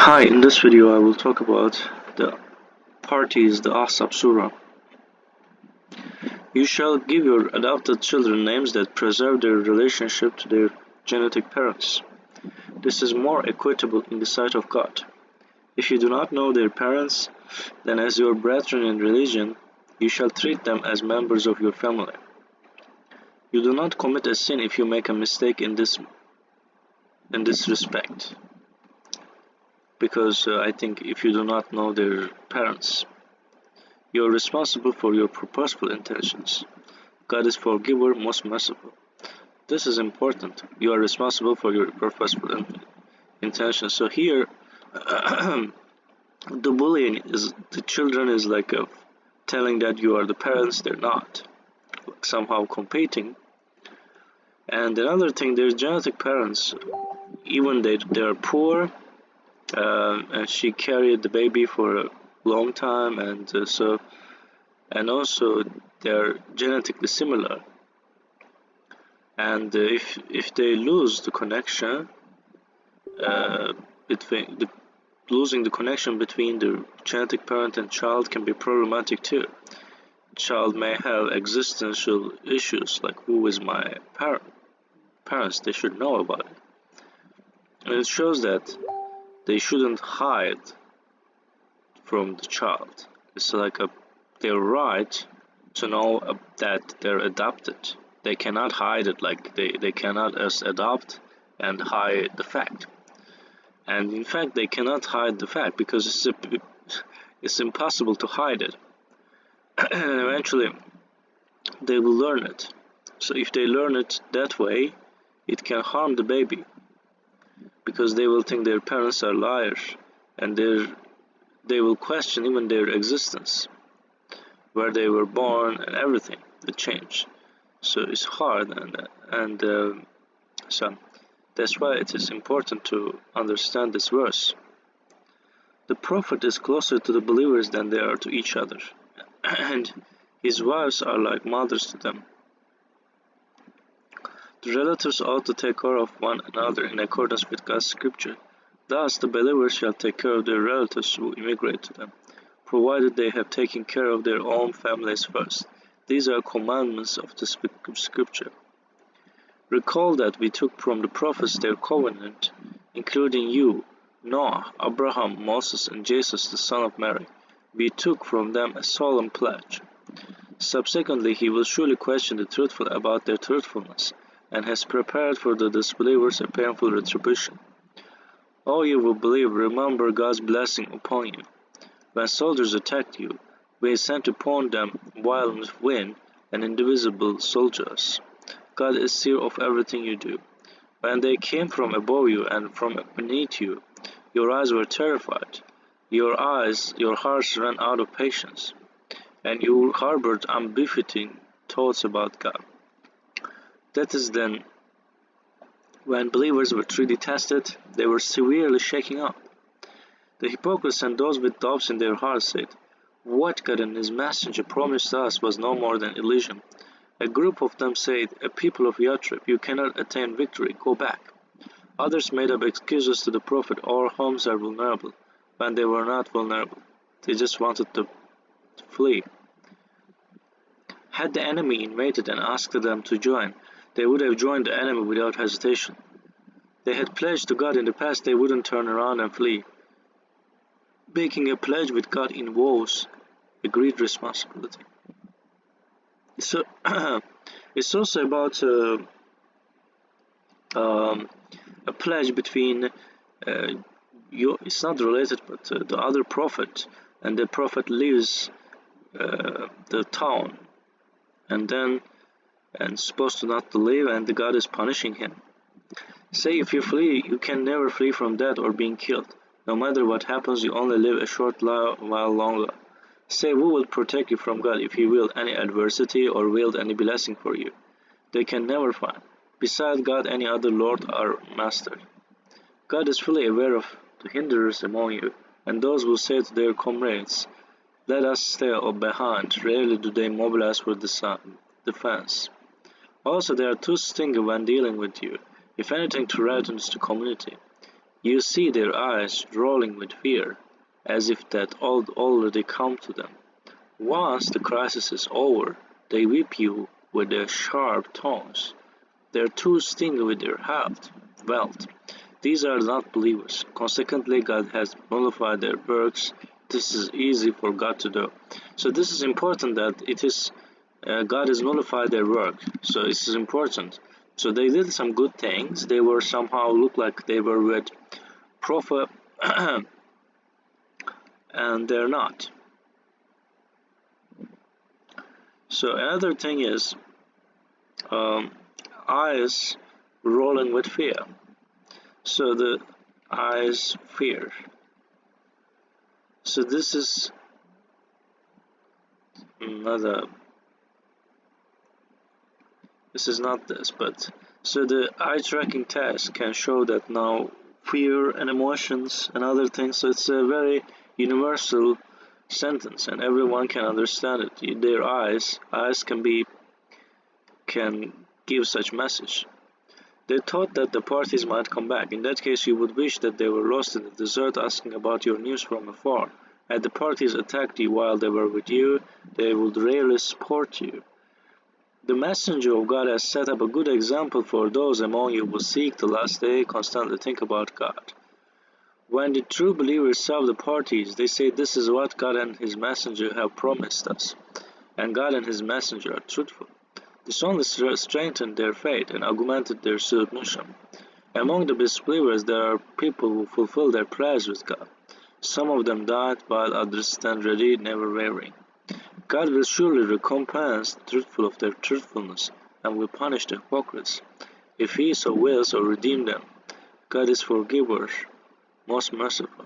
Hi, in this video I will talk about the parties, the Asab Surah. You shall give your adopted children names that preserve their relationship to their genetic parents. This is more equitable in the sight of God. If you do not know their parents, then as your brethren in religion, you shall treat them as members of your family. You do not commit a sin if you make a mistake in this respect. Because I think if you do not know their parents, you are responsible for your purposeful intentions. God is forgiver, most merciful. This is important. You are responsible for your purposeful intentions. So here, the bullying is the children is like telling that you are the parents. They're not, like somehow competing. And another thing, their genetic parents, even they are poor. And she carried the baby for a long time, and also they're genetically similar. And if they lose the connection losing the connection between the genetic parent and child can be problematic too. Child may have existential issues like who is my parents. They should know about it, and it shows that they shouldn't hide from the child. It's like their right to know that they're adopted. They cannot hide it, like they cannot adopt and hide the fact. And in fact, they cannot hide the fact because it's impossible to hide it. And eventually, they will learn it. So if they learn it that way, it can harm the baby, because they will think their parents are liars, and they will question even their existence, where they were born, and everything will change. So it's hard, and so that's why it is important to understand this verse. The prophet is closer to the believers than they are to each other, and his wives are like mothers to them. The relatives ought to take care of one another in accordance with God's scripture. Thus, the believers shall take care of their relatives who immigrate to them, provided they have taken care of their own families first. These are commandments of the scripture. Recall that we took from the prophets their covenant, including you, Noah, Abraham, Moses, and Jesus, the son of Mary. We took from them a solemn pledge. Subsequently, he will surely question the truthful about their truthfulness, and has prepared for the disbelievers a painful retribution. O you who believe, remember God's blessing upon you. When soldiers attacked you, we sent upon them violent wind and indivisible soldiers. God is seer of everything you do. When they came from above you and from beneath you, your eyes were terrified. Your hearts ran out of patience, and you harbored unbefitting thoughts about God. That is then, when believers were truly tested, they were severely shaken up. The hypocrites and those with doubts in their hearts said, "What God and His messenger promised us was no more than illusion." A group of them said, "A people of Yathrib, you cannot attain victory, go back." Others made up excuses to the prophet, "Our homes are vulnerable," when they were not vulnerable. They just wanted to flee. Had the enemy invaded and asked them to join, they would have joined the enemy without hesitation. They had pledged to God in the past, they wouldn't turn around and flee. Making a pledge with God involves a great responsibility. So it's also about a pledge between you. It's not related, but the other prophet, and the prophet leaves the town, and supposed to not to leave, and the God is punishing him. Say, if you flee, you can never flee from death or being killed. No matter what happens, you only live a short while longer. Say, who will protect you from God if He willed any adversity or willed any blessing for you? They can never find, beside God, any other Lord or Master. God is fully aware of the hinderers among you, and those who say to their comrades, "Let us stay behind." Rarely do they mobilize for defense. Also, they are too stingy when dealing with you, if anything, threatens the community. You see their eyes rolling with fear, as if that had already come to them. Once the crisis is over, they whip you with their sharp tongues. Their tools sting with their wealth. These are not believers. Consequently, God has nullified their works. This is easy for God to do. So this is important that it is God has nullified their work. So this is important. So they did some good things. They were somehow look like they were with prophet, and they're not. So another thing is eyes rolling with fear. So the eyes fear. So this is another. This is not this, but so the eye tracking test can show that now fear and emotions and other things. So it's a very universal sentence, and everyone can understand it. Their eyes can give such message. They thought that the parties might come back. In that case, you would wish that they were lost in the desert asking about your news from afar. Had the parties attacked you while they were with you, they would rarely support you. The messenger of God has set up a good example for those among you who seek the last day, constantly think about God. When the true believers serve the parties, they say this is what God and His messenger have promised us, and God and His messenger are truthful. This only strengthened their faith and augmented their submission. Among the disbelievers there are people who fulfill their prayers with God. Some of them died while others stand ready, never wavering. God will surely recompense the truthful of their truthfulness and will punish the hypocrites, if He so wills, or redeem them. God is forgiver, most merciful.